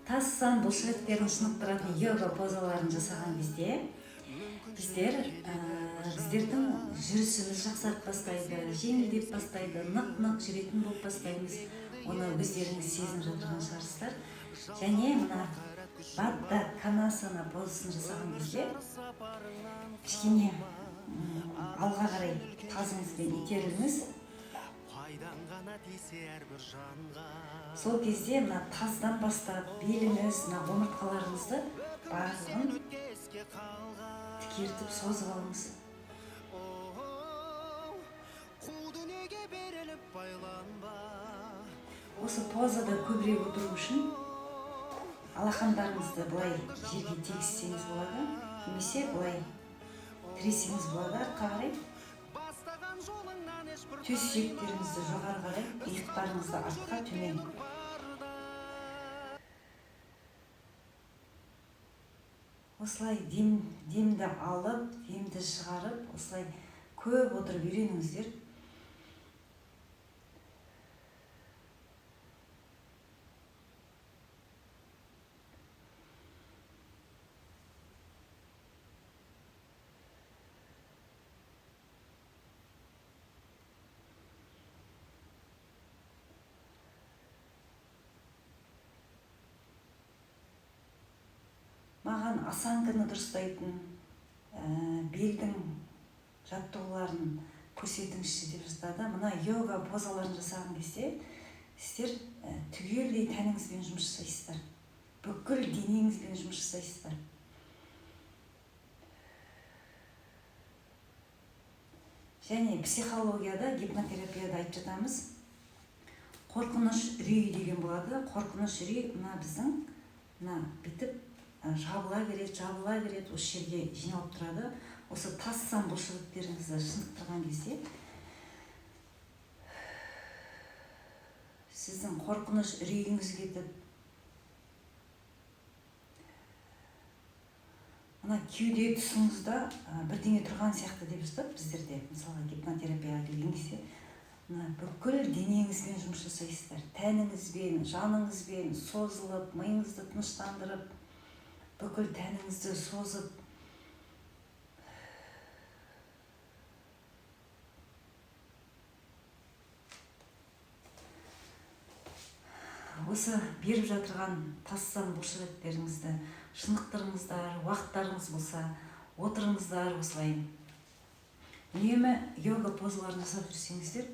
Тассан бұлшықеттерін шынықтыратын йога позаларын жасаған кезде біздердің жүрісіміз жақсарып бастайды, жеңілдеп бастайды, нық жүретін болып бастаймыз. Оны өздеріңіз сезініп жатырған шығарсыздар. Және мына бадда канасана позасын жасаған кезде кішкене алға қарай тазыңызбен итеріліңіз. Сол кезде мына таздан бастап беліңіз, мына омыртқаларыңызды барлығын тікертіп созып алыңыз. Осы позада көбірек отыру үшін алақандарыңызды былай жерге тегізсеңіз болады, немесе былай тіресеңіз болады артқа қарай. Төс сүйектеріңізді жоғары қарай, иықтарыңызды артқа төмен. Осылай демді алып, демді шығарып, осылай көп отырып үйреніңіздер. Маған осанканы дұрыстайтын белдің жаттығуларын көрсетіңізші деп жаздады. Мына йога позаларын жасаған кезде сіздер түгелдей тәніңізбен жұмыс жасайсыздар. Бүкіл денеңізбен жұмыс жасайсыздар. Және психологияда, гипнотерапияда айтып жатамыз. Қорқыныш үрей деген болады. Қорқыныш үрей мына біздің бүйтіп жабыла береді, осы жерге жиналып тұрады. Осы тассан бұлшықеттеріңізді шынықтырған кезде сіздің қорқыныш үрейіңіз кетіп, мына кеуде тұсыңызда бірдеңе тұрған сияқты деп жатады біздерде. Мысалы гипнотерапияға келген кезде бүкіл денеңізбен жұмыс жасайсыздар. Тәніңізбен, жаныңызбен созылып, миыңызды тыныштандырып, бүкіл тәніңізді созып, осы беріп жатырған тассан бұлшықеттеріңізді шынықтырыңыздар. Уақыттарыңыз болса, отырыңыздар осылай. Үнемі йога позаларын жасап жүрсеңіздер,